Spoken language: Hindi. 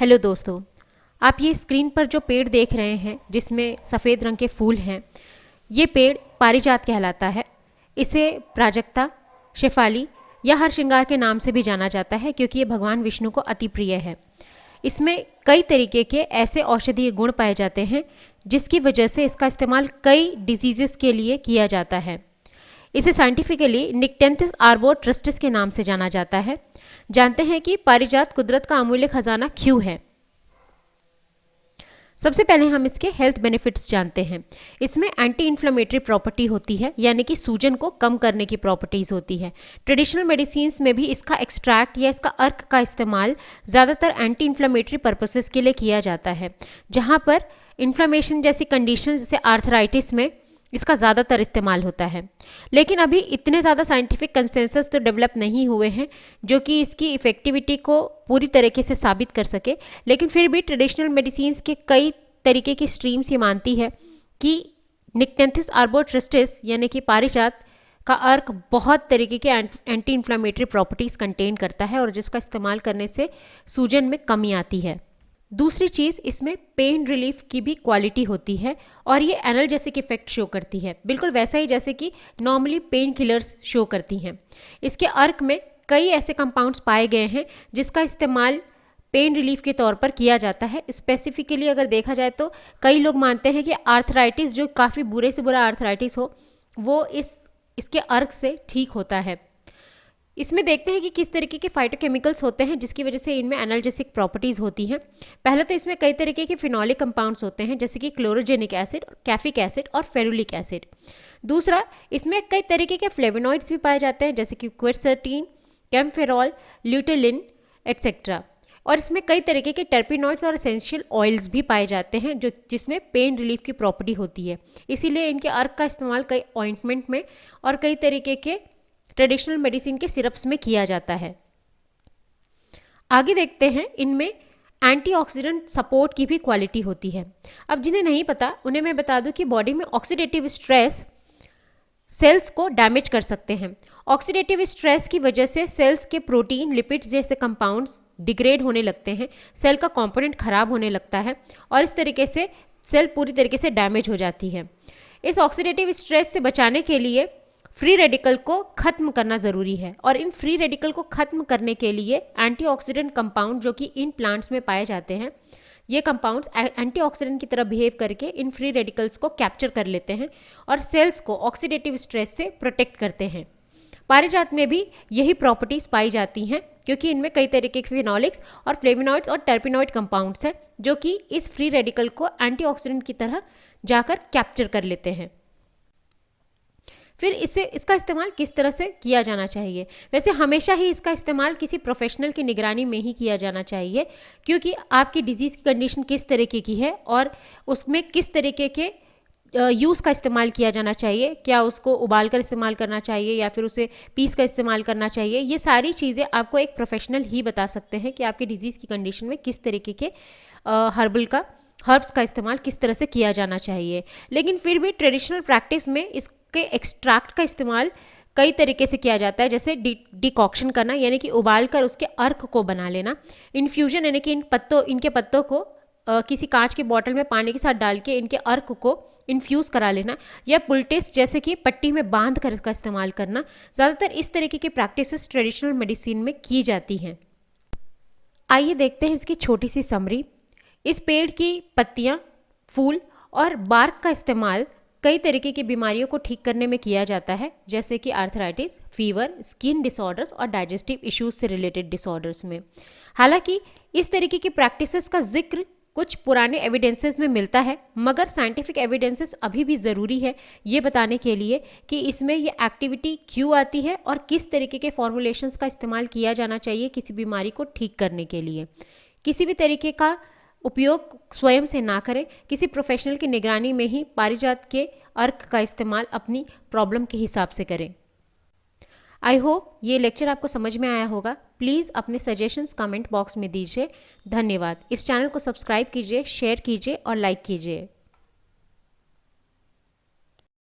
हेलो दोस्तों, आप ये स्क्रीन पर जो पेड़ देख रहे हैं जिसमें सफ़ेद रंग के फूल हैं, ये पेड़ पारिजात कहलाता है। इसे प्राजक्ता, शेफाली या हरश्रृंगार के नाम से भी जाना जाता है क्योंकि ये भगवान विष्णु को अति प्रिय है। इसमें कई तरीके के ऐसे औषधीय गुण पाए जाते हैं जिसकी वजह से इसका इस्तेमाल कई डिजीज़ेस के लिए किया जाता है। इसे साइंटिफिकली निक्टेंथिस आर्बोर ट्रिस्टिस के नाम से जाना जाता है। जानते हैं कि पारिजात कुदरत का अमूल्य खजाना क्यों है। सबसे पहले हम इसके हेल्थ बेनिफिट्स जानते हैं। इसमें एंटी इन्फ्लेमेटरी प्रॉपर्टी होती है, यानी कि सूजन को कम करने की प्रॉपर्टीज़ होती है। ट्रेडिशनल मेडिसिन्स में भी इसका एक्सट्रैक्ट या इसका अर्क का इस्तेमाल ज़्यादातर एंटी इन्फ्लेमेटरी पर्पसेस के लिए किया जाता है, जहाँ पर इन्फ्लेमेशन जैसी कंडीशन जैसे आर्थराइटिस में इसका ज़्यादातर इस्तेमाल होता है। लेकिन अभी इतने ज़्यादा साइंटिफिक कंसेंसस तो डेवलप नहीं हुए हैं जो कि इसकी इफ़ेक्टिविटी को पूरी तरीके से साबित कर सके। लेकिन फिर भी ट्रेडिशनल मेडिसिन्स के कई तरीके की स्ट्रीम्स ये मानती है कि निक्टेंथिस आर्बोर ट्रिस्टिस यानी कि पारिजात का अर्क बहुत तरीके के एंटी इन्फ्लेमेटरी प्रॉपर्टीज़ कंटेन करता है और जिसका इस्तेमाल करने से सूजन में कमी आती है। दूसरी चीज़, इसमें पेन रिलीफ की भी क्वालिटी होती है और ये एनाल्जेसिक इफेक्ट शो करती है, बिल्कुल वैसा ही जैसे कि नॉर्मली पेन किलर्स शो करती हैं। इसके अर्क में कई ऐसे कंपाउंड्स पाए गए हैं जिसका इस्तेमाल पेन रिलीफ के तौर पर किया जाता है। स्पेसिफिकली अगर देखा जाए तो कई लोग मानते हैं कि आर्थराइटिस, जो काफ़ी बुरे से बुरा आर्थराइटिस हो, वो इसके अर्क से ठीक होता है। इसमें देखते हैं कि किस तरीके के फाइटोकेमिकल्स होते हैं जिसकी वजह से इनमें एनाल्जेसिक प्रॉपर्टीज़ होती हैं। पहले तो इसमें कई तरीके के फिनोलिक कंपाउंड्स होते हैं जैसे कि क्लोरोजेनिक एसिड, कैफिक एसिड और फेरुलिक एसिड। दूसरा, इसमें कई तरीके के फ्लेवोनॉइड्स भी पाए जाते हैं जैसे कि क्विरसेटिन, कैम्फेरॉल, ल्यूटेलिन एट्सेट्रा। और इसमें कई तरीके के टर्पिनॉइड्स और एसेंशियल ऑयल्स भी पाए जाते हैं जो जिसमें पेन रिलीफ की प्रॉपर्टी होती है। इसीलिए इनके अर्क का इस्तेमाल कई ऑइंटमेंट में और कई तरीके के ट्रेडिशनल मेडिसिन के सिरप्स में किया जाता है। आगे देखते हैं, इनमें एंटीऑक्सीडेंट सपोर्ट की भी क्वालिटी होती है। अब जिन्हें नहीं पता उन्हें मैं बता दूं कि बॉडी में ऑक्सीडेटिव स्ट्रेस सेल्स को डैमेज कर सकते हैं। ऑक्सीडेटिव स्ट्रेस की वजह से सेल्स के प्रोटीन, लिपिड्स जैसे कंपाउंड्स डिग्रेड होने लगते हैं, सेल का कंपोनेंट खराब होने लगता है और इस तरीके से सेल पूरी तरीके से डैमेज हो जाती है। इस ऑक्सीडेटिव स्ट्रेस से बचाने के लिए फ्री रेडिकल को खत्म करना ज़रूरी है और इन फ्री रेडिकल को खत्म करने के लिए एंटीऑक्सीडेंट कंपाउंड जो कि इन प्लांट्स में पाए जाते हैं, ये कंपाउंड्स एंटीऑक्सीडेंट की तरह बिहेव करके इन फ्री रेडिकल्स को कैप्चर कर लेते हैं और सेल्स को ऑक्सीडेटिव स्ट्रेस से प्रोटेक्ट करते हैं। पारिजात में भी यही प्रॉपर्टीज़ पाई जाती हैं क्योंकि इनमें कई तरीके के फिनोलिक्स और फ्लेवोनॉइड्स और टर्पिनॉइड कंपाउंड्स हैं जो कि इस फ्री रेडिकल को एंटीऑक्सीडेंट की तरह जाकर कैप्चर कर लेते हैं। फिर इसका इस्तेमाल किस तरह से किया जाना चाहिए? वैसे हमेशा ही इसका इस्तेमाल किसी प्रोफेशनल की निगरानी में ही किया जाना चाहिए क्योंकि आपकी डिजीज़ की कंडीशन किस तरीके की है और उसमें किस तरीके के यूज़ का इस्तेमाल किया जाना चाहिए। क्या उसको उबाल कर इस्तेमाल करना चाहिए या फिर उसे पीस कर इस्तेमाल करना चाहिए, ये सारी चीज़ें आपको एक प्रोफेशनल ही बता सकते हैं कि आपकी डिजीज़ की कंडीशन में किस तरीके के हर्ब्स का इस्तेमाल किस तरह से किया जाना चाहिए। लेकिन फिर भी ट्रेडिशनल प्रैक्टिस में इसके एक्सट्रैक्ट का इस्तेमाल कई तरीके से किया जाता है, जैसे डिकॉक्शन करना यानी कि उबाल कर उसके अर्क को बना लेना, इन्फ्यूजन यानी कि इनके पत्तों को किसी कांच के बॉटल में पानी के साथ डाल के इनके अर्क को इन्फ्यूज़ करा लेना, या पुलटिस जैसे कि पट्टी में बांध कर इसका इस्तेमाल करना। ज़्यादातर इस तरीके की प्रैक्टिसेस ट्रेडिशनल मेडिसिन में की जाती हैं। आइए देखते हैं इसकी छोटी सी समरी। इस पेड़ की पत्तियाँ, फूल और बार्क का इस्तेमाल कई तरीके की बीमारियों को ठीक करने में किया जाता है जैसे कि आर्थराइटिस, फीवर, स्किन डिसऑर्डर्स और डाइजेस्टिव इश्यूज से रिलेटेड डिसऑर्डर्स में। हालांकि इस तरीके की प्रैक्टिसेस का जिक्र कुछ पुराने एविडेंसेस में मिलता है, मगर साइंटिफिक एविडेंसेस अभी भी ज़रूरी है ये बताने के लिए कि इसमें ये एक्टिविटी क्यों आती है और किस तरीके के फॉर्मुलेशंस का इस्तेमाल किया जाना चाहिए किसी बीमारी को ठीक करने के लिए। किसी भी तरीके का उपयोग स्वयं से ना करें, किसी प्रोफेशनल की निगरानी में ही पारिजात के अर्क का इस्तेमाल अपनी प्रॉब्लम के हिसाब से करें। आई होप ये लेक्चर आपको समझ में आया होगा। प्लीज़ अपने सजेशंस कमेंट बॉक्स में दीजिए। धन्यवाद। इस चैनल को सब्सक्राइब कीजिए, शेयर कीजिए और लाइक कीजिए।